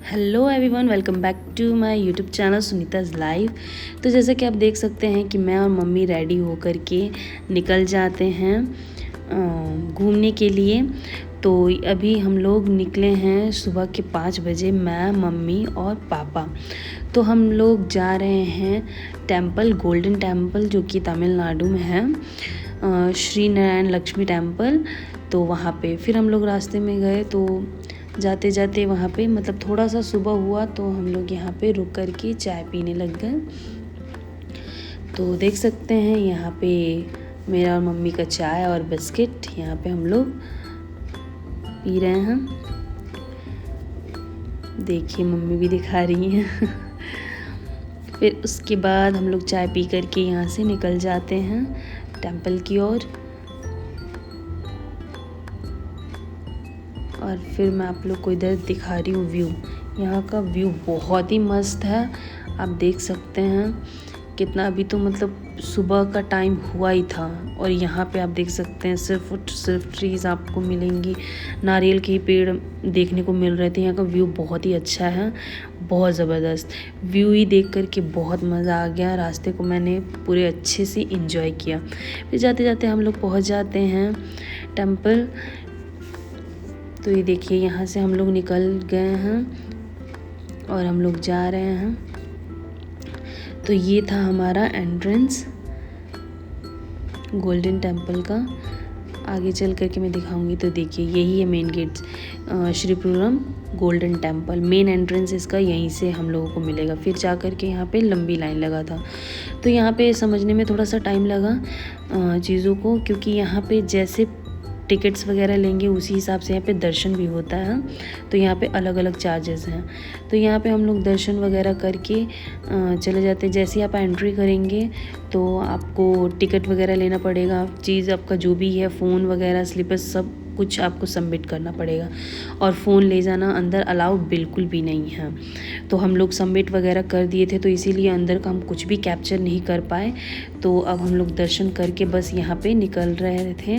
Hello everyone, welcome back to my YouTube channel Sunita's live. तो जैसा कि आप देख सकते हैं कि मैं और मम्मी रेडी होकर के निकल जाते हैं घूमने के लिए। तो अभी हम लोग निकले हैं सुबह के 5 बजे, मैं, मम्मी और पापा। तो हम लोग जा रहे हैं टेम्पल, गोल्डन टेम्पल, जो कि तमिलनाडु में है, श्री नारायण लक्ष्मी टेम्पल। तो वहाँ पे फिर हम लोग रास्ते में गए, तो जाते जाते वहाँ पे मतलब थोड़ा सा सुबह हुआ तो हम लोग यहाँ पे रुक कर के चाय पीने लग गए। तो देख सकते हैं यहाँ पे मेरा और मम्मी का चाय और बिस्किट यहाँ पे हम लोग पी रहे हैं। देखिए मम्मी भी दिखा रही हैं। फिर उसके बाद हम लोग चाय पी कर के यहाँ से निकल जाते हैं टेम्पल की ओर। और फिर मैं आप लोग को इधर दिखा रही हूँ व्यू। यहाँ का व्यू बहुत ही मस्त है, आप देख सकते हैं कितना। अभी तो मतलब सुबह का टाइम हुआ ही था और यहाँ पे आप देख सकते हैं सिर्फ ट्रीज़ आपको मिलेंगी, नारियल के पेड़ देखने को मिल रहे थे। यहाँ का व्यू बहुत ही अच्छा है, बहुत ज़बरदस्त व्यू ही देख कर के बहुत मज़ा आ गया। रास्ते को मैंने पूरे अच्छे से इंजॉय किया। फिर जाते जाते हम लोग पहुँच जाते हैं टेम्पल। तो ये देखिए यहाँ से हम लोग निकल गए हैं और हम लोग जा रहे हैं। तो ये था हमारा एंट्रेंस गोल्डन टेम्पल का। आगे चल करके मैं दिखाऊंगी। तो देखिए यही है main gate, Sripuram golden temple. Main entrance इसका यहीं से हम लोगों को मिलेगा। फिर जा कर के यहाँ पे लंबी लाइन लगा था, तो यहाँ पे समझने में थोड़ा सा टाइम लगा चीज़ों को, क्योंकि यहाँ पे जैसे टिकट्स वगैरह लेंगे उसी हिसाब से यहाँ पे दर्शन भी होता है। तो यहाँ पे अलग अलग चार्जेस हैं। तो यहाँ पे हम लोग दर्शन वगैरह करके चले जाते हैं। जैसे ही आप एंट्री करेंगे तो आपको टिकट वगैरह लेना पड़ेगा। चीज़ आपका जो भी है, फ़ोन वगैरह, स्लीपर्स, सब कुछ आपको सबमिट करना पड़ेगा। और फ़ोन ले जाना अंदर अलाउ बिल्कुल भी नहीं है। तो हम लोग सबमिट वगैरह कर दिए थे, तो इसीलिए अंदर का हम कुछ भी कैप्चर नहीं कर पाए। तो अब हम लोग दर्शन करके बस यहाँ पे निकल रहे थे।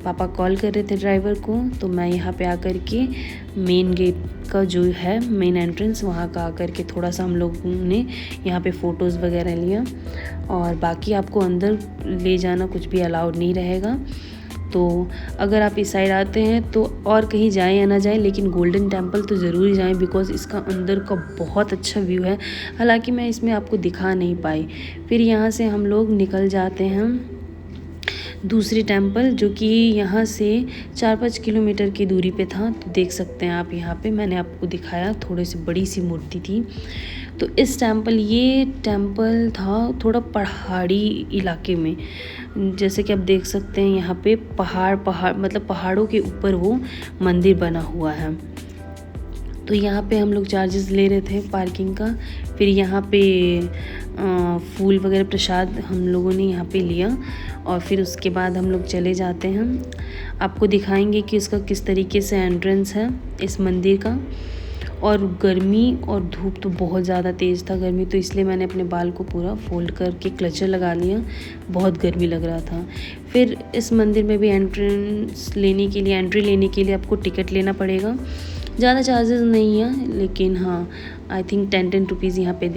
पापा कॉल कर रहे थे ड्राइवर को, तो मैं यहाँ पे आकर के मेन गेट का जो है मेन एंट्रेंस, वहाँ का आकर के थोड़ा सा हम लोगों ने यहाँ पे फ़ोटोज़ वगैरह लिया। और बाकी आपको अंदर ले जाना कुछ भी अलाउड नहीं रहेगा। तो अगर आप इस साइड आते हैं तो और कहीं जाएं या ना जाएं, लेकिन गोल्डन टेम्पल तो ज़रूर जाएं, बिकॉज़ इसका अंदर का बहुत अच्छा व्यू है। हालांकि मैं इसमें आपको दिखा नहीं पाई। फिर यहाँ से हम लोग निकल जाते हैं दूसरी टेम्पल, जो कि यहाँ से 4-5 किलोमीटर की दूरी पे था। तो देख सकते हैं आप, यहाँ पे मैंने आपको दिखाया, थोड़ी सी बड़ी सी मूर्ति थी। तो ये टेम्पल था थोड़ा पहाड़ी इलाके में। जैसे कि आप देख सकते हैं यहाँ पे पहाड़ मतलब पहाड़ों के ऊपर वो मंदिर बना हुआ है। तो यहाँ पे हम लोग चार्जेस ले रहे थे पार्किंग का। फिर यहाँ पे फूल वगैरह प्रसाद हम लोगों ने यहाँ पे लिया। और फिर उसके बाद हम लोग चले जाते हैं। आपको दिखाएंगे कि इसका किस तरीके से एंट्रेंस है इस मंदिर का। और गर्मी और धूप तो बहुत ज़्यादा तेज़ था, गर्मी, तो इसलिए मैंने अपने बाल को पूरा फोल्ड करके क्लचर लगा लिया, बहुत गर्मी लग रहा था। फिर इस मंदिर में भी एंट्री लेने के लिए आपको टिकट लेना पड़ेगा। ज़्यादा चार्जेस नहीं है, लेकिन हाँ, आई थिंक 10 रुपीज़ यहाँ पे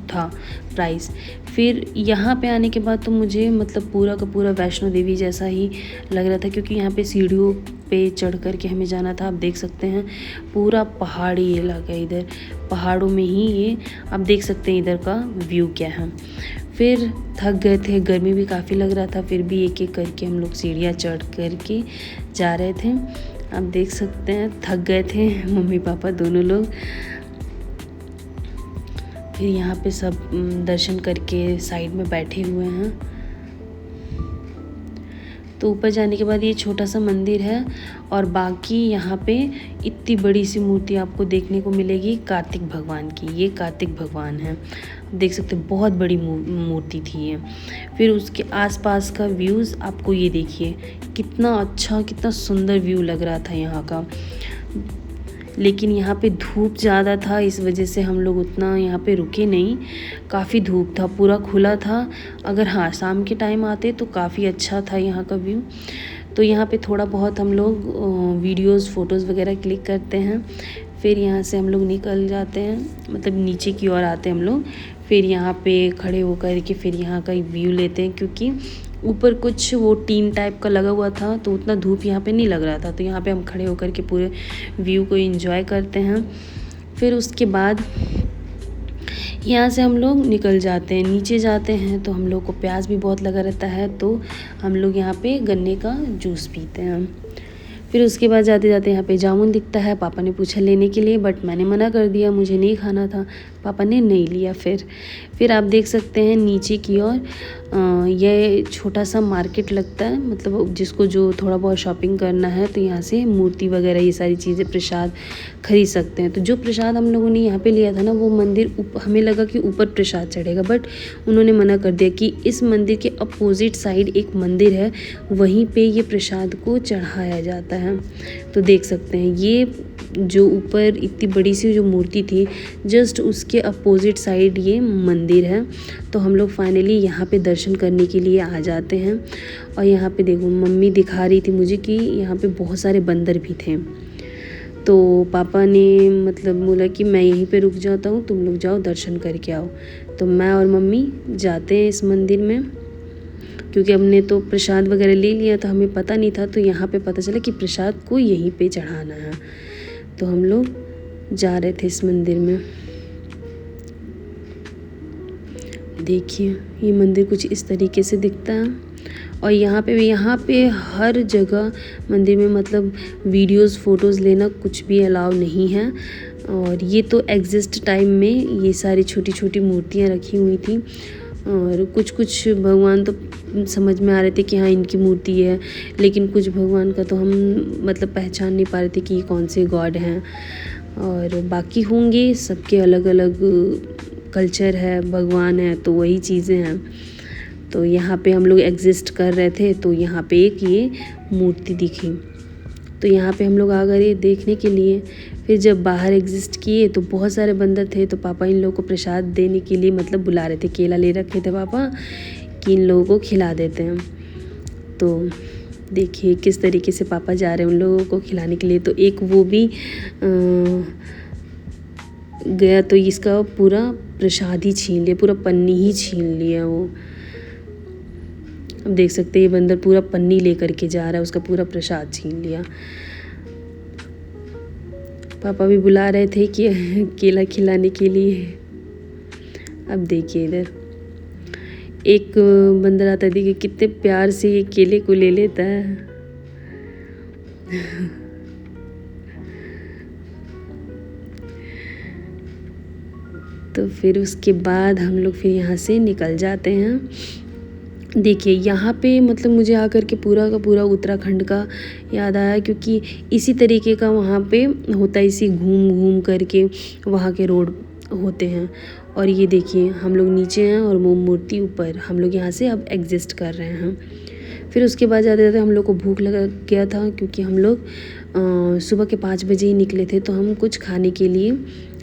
था प्राइस। फिर यहाँ पे आने के बाद तो मुझे मतलब पूरा का पूरा वैष्णो देवी जैसा ही लग रहा था, क्योंकि यहाँ पे सीढ़ियों पे चढ़ कर के हमें जाना था। आप देख सकते हैं पूरा पहाड़ी इलाका है, इधर पहाड़ों में ही ये आप देख सकते हैं इधर का व्यू क्या है। फिर थक गए थे, गर्मी भी काफ़ी लग रहा था, फिर भी एक एक करके हम लोग सीढ़ियाँ चढ़ कर के जा रहे थे। आप देख सकते हैं थक गए थे मम्मी पापा दोनों लोग। फिर यहाँ पे सब दर्शन करके साइड में बैठे हुए हैं। तो ऊपर जाने के बाद ये छोटा सा मंदिर है, और बाकी यहाँ पे इतनी बड़ी सी मूर्ति आपको देखने को मिलेगी कार्तिक भगवान की। ये कार्तिक भगवान है, देख सकते हैं बहुत बड़ी मूर्ति थी ये। फिर उसके आसपास का व्यूज़ आपको ये देखिए, कितना अच्छा, कितना सुंदर व्यू लग रहा था यहाँ का। लेकिन यहाँ पे धूप ज़्यादा था, इस वजह से हम लोग उतना यहाँ पे रुके नहीं। काफ़ी धूप था, पूरा खुला था। अगर हाँ शाम के टाइम आते तो काफ़ी अच्छा था यहाँ का व्यू। तो यहाँ पे थोड़ा बहुत हम लोग वीडियोस फ़ोटोज़ वगैरह क्लिक करते हैं। फिर यहाँ से हम लोग निकल जाते हैं, मतलब नीचे की ओर आते हैं हम लोग। फिर यहाँ पे खड़े होकर के फिर यहाँ का व्यू लेते हैं, क्योंकि ऊपर कुछ वो टीन टाइप का लगा हुआ था तो उतना धूप यहाँ पे नहीं लग रहा था, तो यहाँ पे हम खड़े होकर के पूरे व्यू को एंजॉय करते हैं। फिर उसके बाद यहाँ से हम लोग निकल जाते हैं, नीचे जाते हैं तो हम लोग को प्यास भी बहुत लगा रहता है, तो हम लोग यहाँ पे गन्ने का जूस पीते हैं। फिर उसके बाद जाते जाते यहाँ पे जामुन दिखता है, पापा ने पूछा लेने के लिए, बट मैंने मना कर दिया, मुझे नहीं खाना था, पापा ने नहीं लिया। फिर आप देख सकते हैं नीचे की ओर ये छोटा सा मार्केट लगता है, मतलब जिसको जो थोड़ा बहुत शॉपिंग करना है तो यहाँ से मूर्ति वगैरह ये सारी चीज़ें प्रसाद खरीद सकते हैं। तो जो प्रसाद हम लोगों ने यहाँ पे लिया था ना, वो मंदिर हमें लगा कि ऊपर प्रसाद चढ़ेगा, बट उन्होंने मना कर दिया कि इस मंदिर के अपोजिट साइड एक मंदिर है, वहीं पे ये प्रसाद को चढ़ाया जाता है। तो देख सकते हैं ये जो ऊपर इतनी बड़ी सी जो मूर्ति थी, जस्ट उसके अपोजिट साइड ये मंदिर है। तो हम लोग फाइनली यहाँ पे दर्शन करने के लिए आ जाते हैं। और यहाँ पे देखो मम्मी दिखा रही थी मुझे कि यहाँ पे बहुत सारे बंदर भी थे, तो पापा ने मतलब बोला कि मैं यहीं पे रुक जाता हूँ, तुम लोग जाओ दर्शन करके आओ। तो मैं और मम्मी जाते हैं इस मंदिर में, क्योंकि हमने तो प्रसाद वगैरह ले लिया था, हमें पता नहीं था, तो यहाँ पे पता चला कि प्रसाद को यहीं पे चढ़ाना है। तो हम लोग जा रहे थे इस मंदिर में। देखिए ये मंदिर कुछ इस तरीके से दिखता है। और यहाँ पे हर जगह मंदिर में मतलब वीडियोस फ़ोटोज़ लेना कुछ भी अलाउ नहीं है। और ये तो एग्जिस्ट टाइम में ये सारी छोटी छोटी मूर्तियाँ रखी हुई थी, और कुछ भगवान तो समझ में आ रहे थे कि हाँ इनकी मूर्ति है, लेकिन कुछ भगवान का तो हम मतलब पहचान नहीं पा रहे थे कि ये कौन से गॉड हैं। और बाकी होंगे, सबके अलग अलग कल्चर है, भगवान है, तो वही चीज़ें हैं। तो यहाँ पे हम लोग एग्जिस्ट कर रहे थे, तो यहाँ पे एक ये मूर्ति दिखी, तो यहाँ पे हम लोग आ गए देखने के लिए। फिर जब बाहर एग्जिस्ट किए तो बहुत सारे बंदर थे, तो पापा इन लोगों को प्रसाद देने के लिए मतलब बुला रहे थे, केला ले रखे थे पापा कि इन लोगों को खिला देते हैं। तो देखिए किस तरीके से पापा जा रहे हैं उन लोगों को खिलाने के लिए। तो एक वो भी गया तो इसका पूरा प्रसाद ही छीन लिया, पूरा पन्नी ही छीन लिया वो। अब देख सकते हैं ये बंदर पूरा पन्नी लेकर के जा रहा है, उसका पूरा प्रसाद छीन लिया। पापा भी बुला रहे थे कि केला खिलाने के लिए। अब देखिए इधर एक बंदर आता है, देखिए कितने प्यार से ये केले को ले लेता है। तो फिर उसके बाद हम लोग फिर यहाँ से निकल जाते हैं। देखिए यहाँ पे मतलब मुझे आकर के पूरा का पूरा उत्तराखंड का याद आया, क्योंकि इसी तरीके का वहाँ पे होता है, इसी घूम घूम करके वहाँ के रोड होते हैं। और ये देखिए हम लोग नीचे हैं और वो मूर्ति ऊपर, हम लोग यहाँ से अब एग्जिस्ट कर रहे हैं। फिर उसके बाद जाते जाते हम लोग को भूख लगा गया था, क्योंकि हम लोग सुबह के 5 बजे ही निकले थे, तो हम कुछ खाने के लिए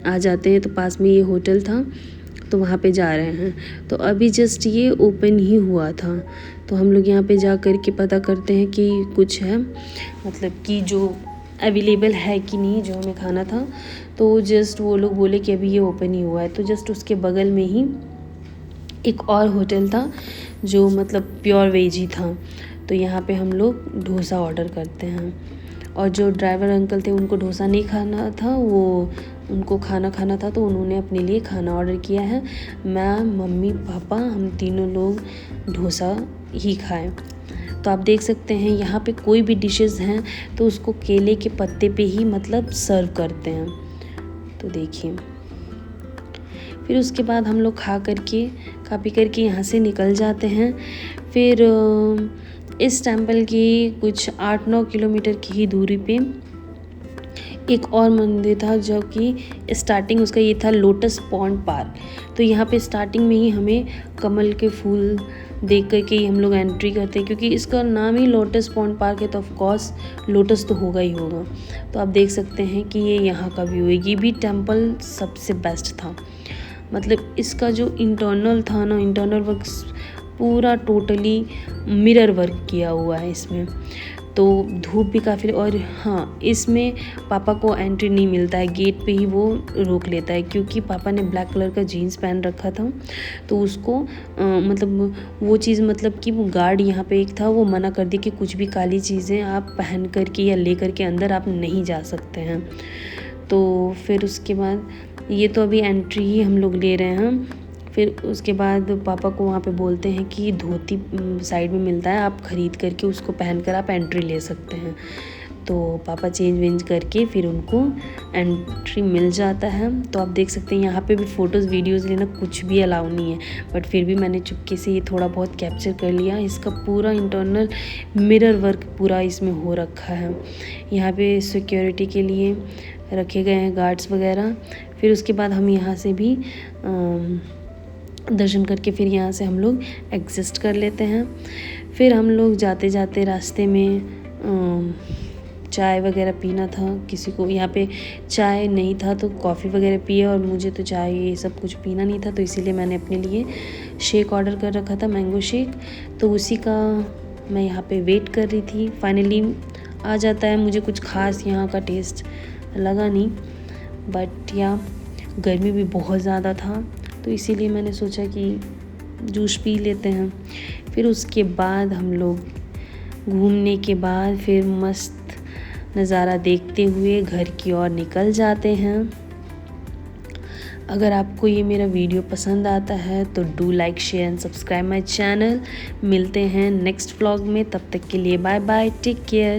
आ जाते हैं। तो पास में ये होटल था, तो वहाँ पे जा रहे हैं। तो अभी जस्ट ये ओपन ही हुआ था, तो हम लोग यहाँ पे जा कर के पता करते हैं कि कुछ है, मतलब कि जो अवेलेबल है कि नहीं जो हमें खाना था। तो जस्ट वो लोग बोले कि अभी ये ओपन ही हुआ है। तो जस्ट उसके बगल में ही एक और होटल था जो मतलब प्योर वेज ही था। तो यहाँ पे हम लोग डोसा ऑर्डर करते हैं, और जो ड्राइवर अंकल थे उनको डोसा नहीं खाना था, वो उनको खाना था, तो उन्होंने अपने लिए खाना ऑर्डर किया है। मैं, मम्मी, पापा, हम तीनों लोग डोसा ही खाएं। तो आप देख सकते हैं यहाँ पे कोई भी डिशेस हैं तो उसको केले के पत्ते पे ही मतलब सर्व करते हैं। तो देखिए फिर उसके बाद हम लोग खा पी करके यहाँ से निकल जाते हैं। फिर इस टेम्पल की कुछ 8-9 किलोमीटर की ही दूरी पे एक और मंदिर था, जो कि स्टार्टिंग उसका ये था लोटस पॉन्ड पार्क। तो यहाँ पे स्टार्टिंग में ही हमें कमल के फूल देख करके ही हम लोग एंट्री करते हैं, क्योंकि इसका नाम ही लोटस पॉन्ड पार्क है, तो ऑफ कोर्स लोटस तो होगा ही होगा। तो आप देख सकते हैं कि ये यहाँ का व्यू है। ये भी टेम्पल सबसे बेस्ट था, मतलब इसका जो इंटरनल था ना, इंटरनल वर्क पूरा टोटली मिरर वर्क किया हुआ है इसमें। तो धूप भी काफ़ी, और हाँ इसमें पापा को एंट्री नहीं मिलता है, गेट पे ही वो रोक लेता है, क्योंकि पापा ने ब्लैक कलर का जीन्स पहन रखा था। तो उसको मतलब वो चीज़, मतलब कि वो गार्ड यहाँ पे एक था, वो मना कर दिया कि कुछ भी काली चीज़ें आप पहन कर के या ले कर के अंदर आप नहीं जा सकते हैं। तो फिर उसके बाद ये तो अभी एंट्री ही हम लोग ले रहे हैं। फिर उसके बाद पापा को वहाँ पे बोलते हैं कि धोती साइड में मिलता है, आप ख़रीद करके उसको पहनकर आप एंट्री ले सकते हैं। तो पापा चेंज वेंज करके फिर उनको एंट्री मिल जाता है। तो आप देख सकते हैं यहाँ पे भी फ़ोटोज़ वीडियोज़ लेना कुछ भी अलाउ नहीं है, बट फिर भी मैंने चुपके से ये थोड़ा बहुत कैप्चर कर लिया। इसका पूरा इंटरनल मिरर वर्क पूरा इसमें हो रखा है। यहाँ पे सिक्योरिटी के लिए रखे गए हैं गार्ड्स वगैरह। फिर उसके बाद हम यहाँ से भी दर्शन करके फिर यहाँ से हम लोग एग्जिस्ट कर लेते हैं। फिर हम लोग जाते जाते रास्ते में चाय वगैरह पीना था, किसी को यहाँ पे चाय नहीं था तो कॉफ़ी वगैरह पिए, और मुझे तो चाय ये सब कुछ पीना नहीं था, तो इसीलिए मैंने अपने लिए शेक ऑर्डर कर रखा था, मैंगो शेक। तो उसी का मैं यहाँ पे वेट कर रही थी। फाइनली आ जाता है। मुझे कुछ ख़ास यहाँ का टेस्ट लगा नहीं, बट या गर्मी भी बहुत ज़्यादा था, तो इसीलिए मैंने सोचा कि जूस पी लेते हैं। फिर उसके बाद हम लोग घूमने के बाद फिर मस्त नज़ारा देखते हुए घर की ओर निकल जाते हैं। अगर आपको ये मेरा वीडियो पसंद आता है तो do like, share and subscribe my channel. मिलते हैं नेक्स्ट व्लॉग में, तब तक के लिए बाय बाय, टेक केयर।